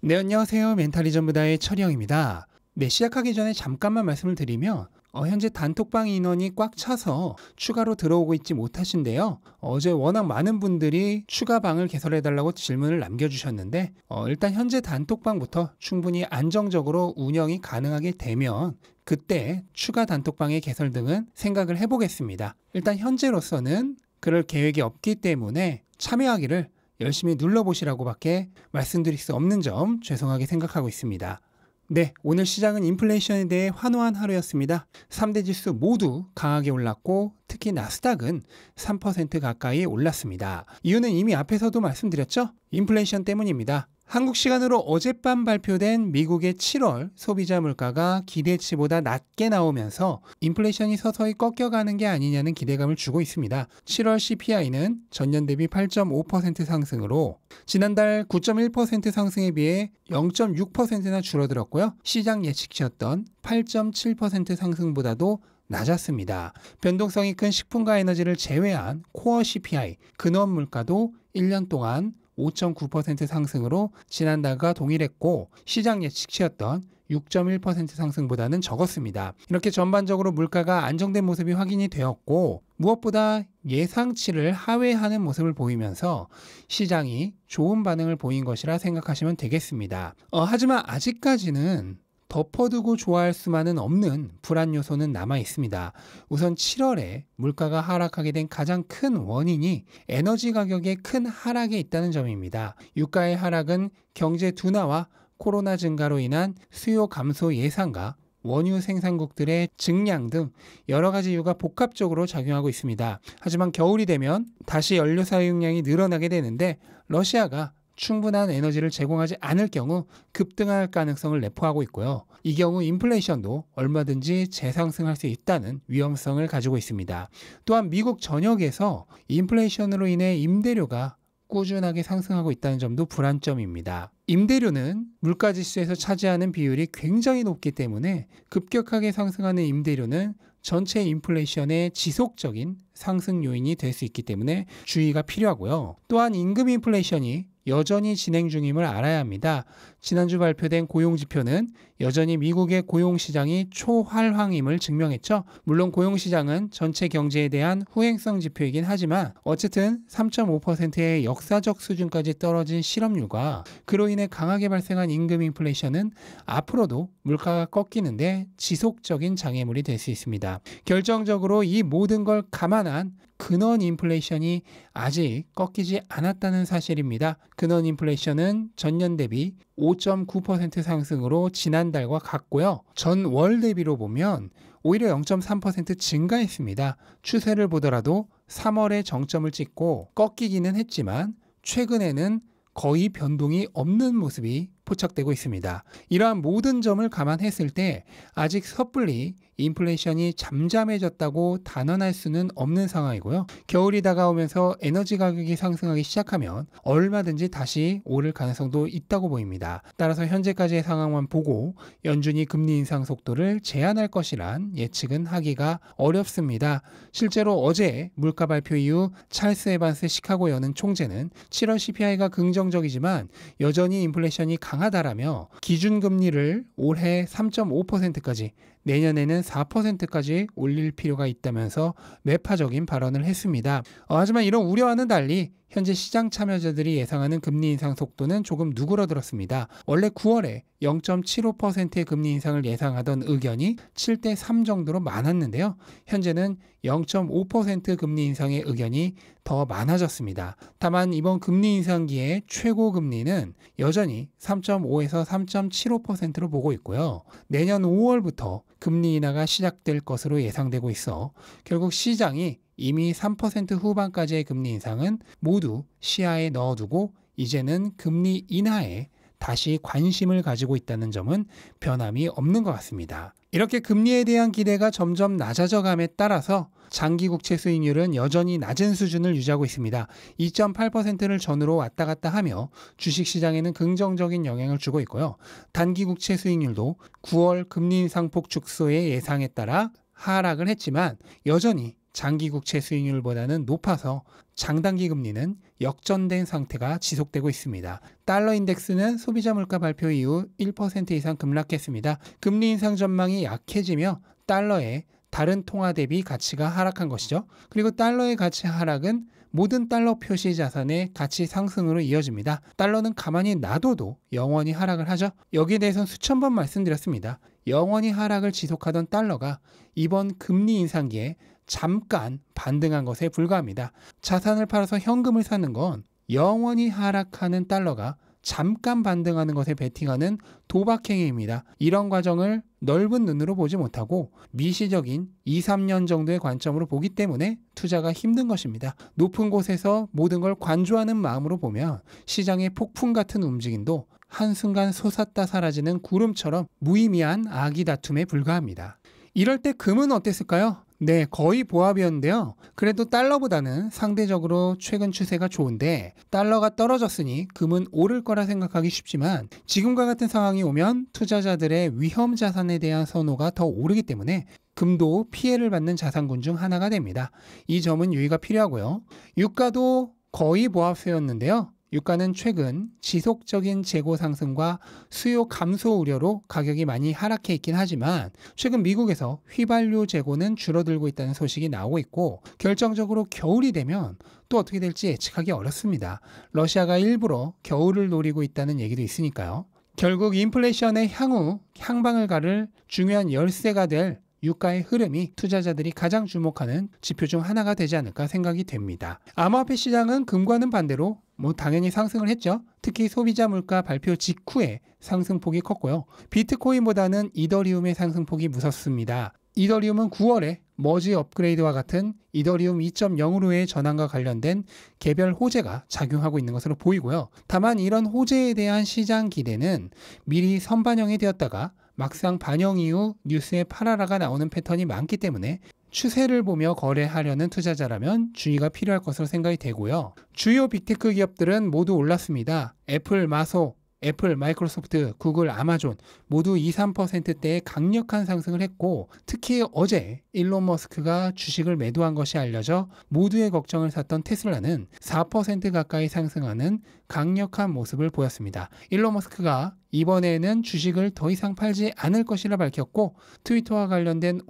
네, 안녕하세요. 멘탈리전부다의 철영입니다. 네, 시작하기 전에 잠깐만 말씀을 드리면 현재 단톡방 인원이 꽉 차서 추가로 들어오고 있지 못하신데요. 어제 워낙 많은 분들이 추가 방을 개설해달라고 질문을 남겨주셨는데 일단 현재 단톡방부터 충분히 안정적으로 운영이 가능하게 되면 그때 추가 단톡방의 개설 등은 생각을 해보겠습니다. 일단 현재로서는 그럴 계획이 없기 때문에 참여하기를 열심히 눌러보시라고밖에 말씀드릴 수 없는 점 죄송하게 생각하고 있습니다. 네, 오늘 시장은 인플레이션에 대해 환호한 하루였습니다. 3대 지수 모두 강하게 올랐고 특히 나스닥은 3% 가까이 올랐습니다. 이유는 이미 앞에서도 말씀드렸죠? 인플레이션 때문입니다. 한국 시간으로 어젯밤 발표된 미국의 7월 소비자 물가가 기대치보다 낮게 나오면서 인플레이션이 서서히 꺾여가는 게 아니냐는 기대감을 주고 있습니다. 7월 CPI는 전년 대비 8.5% 상승으로 지난달 9.1% 상승에 비해 0.6%나 줄어들었고요. 시장 예측치였던 8.7% 상승보다도 낮았습니다. 변동성이 큰 식품과 에너지를 제외한 코어 CPI, 근원 물가도 1년 동안 5.9% 상승으로 지난달과 동일했고 시장 예측치였던 6.1% 상승보다는 적었습니다. 이렇게 전반적으로 물가가 안정된 모습이 확인이 되었고 무엇보다 예상치를 하회하는 모습을 보이면서 시장이 좋은 반응을 보인 것이라 생각하시면 되겠습니다. 하지만 아직까지는 덮어두고 좋아할 수만은 없는 불안 요소는 남아 있습니다. 우선 7월에 물가가 하락하게 된 가장 큰 원인이 에너지 가격의 큰 하락에 있다는 점입니다. 유가의 하락은 경제 둔화와 코로나 증가로 인한 수요 감소 예상과 원유 생산국들의 증량 등 여러 가지 이유가 복합적으로 작용하고 있습니다. 하지만 겨울이 되면 다시 연료 사용량이 늘어나게 되는데 러시아가 충분한 에너지를 제공하지 않을 경우 급등할 가능성을 내포하고 있고요. 이 경우 인플레이션도 얼마든지 재상승할 수 있다는 위험성을 가지고 있습니다. 또한 미국 전역에서 인플레이션으로 인해 임대료가 꾸준하게 상승하고 있다는 점도 불안점입니다. 임대료는 물가지수에서 차지하는 비율이 굉장히 높기 때문에 급격하게 상승하는 임대료는 전체 인플레이션의 지속적인 상승 요인이 될 수 있기 때문에 주의가 필요하고요. 또한 임금 인플레이션이 여전히 진행 중임을 알아야 합니다. 지난주 발표된 고용지표는 여전히 미국의 고용시장이 초활황임을 증명했죠. 물론 고용시장은 전체 경제에 대한 후행성 지표이긴 하지만 어쨌든 3.5%의 역사적 수준까지 떨어진 실업률과 그로 인해 강하게 발생한 임금 인플레이션은 앞으로도 물가가 꺾이는데 지속적인 장애물이 될 수 있습니다. 결정적으로 이 모든 걸 감안한 근원 인플레이션이 아직 꺾이지 않았다는 사실입니다. 근원 인플레이션은 전년 대비 5.9% 상승으로 지난달과 같고요. 전월 대비로 보면 오히려 0.3% 증가했습니다. 추세를 보더라도 3월에 정점을 찍고 꺾이기는 했지만 최근에는 거의 변동이 없는 모습이 포착되고 있습니다. 이러한 모든 점을 감안했을 때 아직 섣불리 인플레이션이 잠잠해졌다고 단언할 수는 없는 상황이고요. 겨울이 다가오면서 에너지 가격이 상승하기 시작하면 얼마든지 다시 오를 가능성도 있다고 보입니다. 따라서 현재까지의 상황만 보고 연준이 금리 인상 속도를 제한할 것이란 예측은 하기가 어렵습니다. 실제로 어제 물가 발표 이후 찰스 에반스 시카고 연은 총재는 7월 CPI가 긍정적이지만 여전히 인플레이션이 강하다라며 기준금리를 올해 3.5%까지 내년에는 4%까지 올릴 필요가 있다면서 매파적인 발언을 했습니다. 하지만 이런 우려와는 달리 현재 시장 참여자들이 예상하는 금리 인상 속도는 조금 누그러들었습니다. 원래 9월에 0.75%의 금리 인상을 예상하던 의견이 7대 3 정도로 많았는데요. 현재는 0.5% 금리 인상의 의견이 더 많아졌습니다. 다만 이번 금리 인상기의 최고 금리는 여전히 3.5에서 3.75%로 보고 있고요. 내년 5월부터 금리 인하가 시작될 것으로 예상되고 있어 결국 시장이 이미 3% 후반까지의 금리 인상은 모두 시야에 넣어두고 이제는 금리 인하에 다시 관심을 가지고 있다는 점은 변함이 없는 것 같습니다. 이렇게 금리에 대한 기대가 점점 낮아져감에 따라서 장기 국채 수익률은 여전히 낮은 수준을 유지하고 있습니다. 2.8%를 전후로 왔다 갔다 하며 주식시장에는 긍정적인 영향을 주고 있고요. 단기 국채 수익률도 9월 금리 인상폭 축소의 예상에 따라 하락을 했지만 여전히 장기 국채 수익률보다는 높아서 장단기 금리는 역전된 상태가 지속되고 있습니다. 달러 인덱스는 소비자 물가 발표 이후 1% 이상 급락했습니다. 금리 인상 전망이 약해지며 달러의 다른 통화 대비 가치가 하락한 것이죠. 그리고 달러의 가치 하락은 모든 달러 표시 자산의 가치 상승으로 이어집니다. 달러는 가만히 놔둬도 영원히 하락을 하죠. 여기에 대해서는 수천 번 말씀드렸습니다. 영원히 하락을 지속하던 달러가 이번 금리 인상기에 잠깐 반등한 것에 불과합니다. 자산을 팔아서 현금을 사는 건 영원히 하락하는 달러가 잠깐 반등하는 것에 베팅하는 도박행위입니다. 이런 과정을 넓은 눈으로 보지 못하고 미시적인 2, 3년 정도의 관점으로 보기 때문에 투자가 힘든 것입니다. 높은 곳에서 모든 걸 관조하는 마음으로 보면 시장의 폭풍 같은 움직임도 한순간 솟았다 사라지는 구름처럼 무의미한 아기 다툼에 불과합니다. 이럴 때 금은 어땠을까요? 네, 거의 보합이었는데요. 그래도 달러보다는 상대적으로 최근 추세가 좋은데 달러가 떨어졌으니 금은 오를 거라 생각하기 쉽지만 지금과 같은 상황이 오면 투자자들의 위험 자산에 대한 선호가 더 오르기 때문에 금도 피해를 받는 자산군 중 하나가 됩니다. 이 점은 유의가 필요하고요. 유가도 거의 보합세였는데요. 유가는 최근 지속적인 재고 상승과 수요 감소 우려로 가격이 많이 하락해 있긴 하지만 최근 미국에서 휘발유 재고는 줄어들고 있다는 소식이 나오고 있고 결정적으로 겨울이 되면 또 어떻게 될지 예측하기 어렵습니다. 러시아가 일부러 겨울을 노리고 있다는 얘기도 있으니까요. 결국 인플레이션의 향후 향방을 가를 중요한 열쇠가 될 유가의 흐름이 투자자들이 가장 주목하는 지표 중 하나가 되지 않을까 생각이 됩니다. 암호화폐 시장은 금과는 반대로 당연히 상승을 했죠. 특히 소비자 물가 발표 직후에 상승폭이 컸고요. 비트코인보다는 이더리움의 상승폭이 무섭습니다. 이더리움은 9월에 머지 업그레이드와 같은 이더리움 2.0으로의 전환과 관련된 개별 호재가 작용하고 있는 것으로 보이고요. 다만 이런 호재에 대한 시장 기대는 미리 선반영이 되었다가 막상 반영 이후 뉴스에 팔아라가 나오는 패턴이 많기 때문에 추세를 보며 거래하려는 투자자라면 주의가 필요할 것으로 생각이 되고요. 주요 빅테크 기업들은 모두 올랐습니다. 애플, 마소, 애플, 마이크로소프트, 구글, 아마존 모두 2, 3%대의 강력한 상승을 했고 특히 어제 일론 머스크가 주식을 매도한 것이 알려져 모두의 걱정을 샀던 테슬라는 4% 가까이 상승하는 강력한 모습을 보였습니다. 일론 머스크가 이번에는 주식을 더 이상 팔지 않을 것이라 밝혔고 트위터와 관련된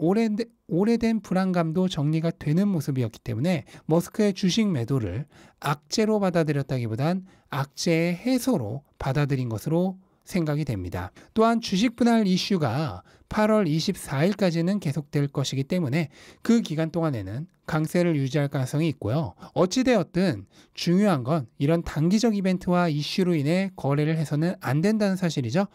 오래된 불안감도 정리가 되는 모습이었기 때문에 머스크의 주식 매도를 악재로 받아들였다기보단 악재의 해소로 받아들인 것으로 생각이 됩니다. 또한 주식 분할 이슈가 8월 24일까지는 계속될 것이기 때문에 그 기간 동안에는 강세를 유지할 가능성이 있고요. 어찌되었든 중요한 건 이런 단기적 이벤트와 이슈로 인해 거래를 해서는 안 된다는 사실이죠.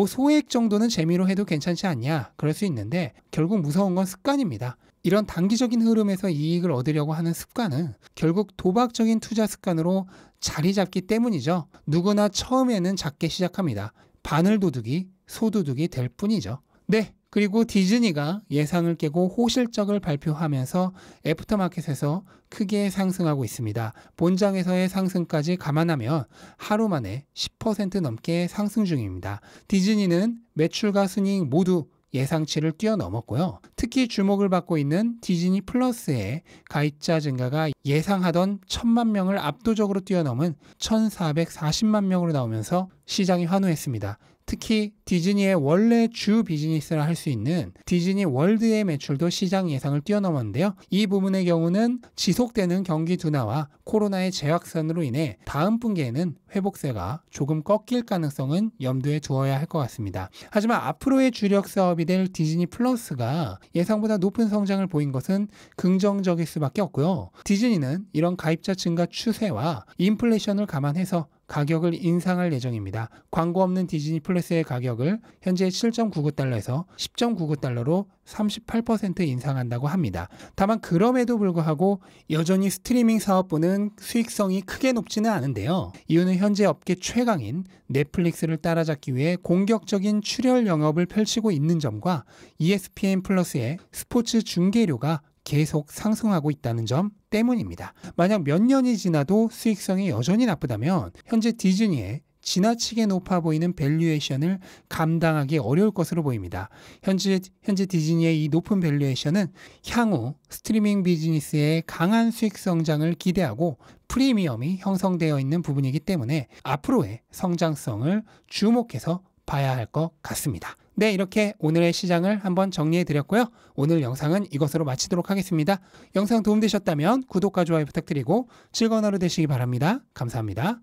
소액 정도는 재미로 해도 괜찮지 않냐 그럴 수 있는데 결국 무서운 건 습관입니다. 이런 단기적인 흐름에서 이익을 얻으려고 하는 습관은 결국 도박적인 투자 습관으로 자리 잡기 때문이죠. 누구나 처음에는 작게 시작합니다. 바늘도둑이 소도둑이 될 뿐이죠. 네, 그리고 디즈니가 예상을 깨고 호실적을 발표하면서 애프터마켓에서 크게 상승하고 있습니다. 본장에서의 상승까지 감안하면 하루 만에 10% 넘게 상승 중입니다. 디즈니는 매출과 순이익 모두 예상치를 뛰어넘었고요. 특히 주목을 받고 있는 디즈니 플러스의 가입자 증가가 예상하던 1,000만 명을 압도적으로 뛰어넘은 1,440만 명으로 나오면서 시장이 환호했습니다. 특히 디즈니의 원래 주 비즈니스를 할 수 있는 디즈니 월드의 매출도 시장 예상을 뛰어넘었는데요. 이 부분의 경우는 지속되는 경기 둔화와 코로나의 재확산으로 인해 다음 분기에는 회복세가 조금 꺾일 가능성은 염두에 두어야 할 것 같습니다. 하지만 앞으로의 주력 사업이 될 디즈니 플러스가 예상보다 높은 성장을 보인 것은 긍정적일 수밖에 없고요. 디즈니는 이런 가입자 증가 추세와 인플레이션을 감안해서 가격을 인상할 예정입니다. 광고 없는 디즈니 플러스의 가격을 현재 7.99달러에서 10.99달러로 38% 인상한다고 합니다. 다만 그럼에도 불구하고 여전히 스트리밍 사업부는 수익성이 크게 높지는 않은데요. 이유는 현재 업계 최강인 넷플릭스를 따라잡기 위해 공격적인 출혈 영업을 펼치고 있는 점과 ESPN 플러스의 스포츠 중계료가 계속 상승하고 있다는 점 때문입니다. 만약 몇 년이 지나도 수익성이 여전히 나쁘다면 현재 디즈니의 지나치게 높아 보이는 밸류에이션을 감당하기 어려울 것으로 보입니다. 현재 디즈니의 이 높은 밸류에이션은 향후 스트리밍 비즈니스의 강한 수익 성장을 기대하고 프리미엄이 형성되어 있는 부분이기 때문에 앞으로의 성장성을 주목해서 봐야 할 것 같습니다. 네, 이렇게 오늘의 시장을 한번 정리해 드렸고요. 오늘 영상은 이것으로 마치도록 하겠습니다. 영상 도움되셨다면 구독과 좋아요 부탁드리고 즐거운 하루 되시기 바랍니다. 감사합니다.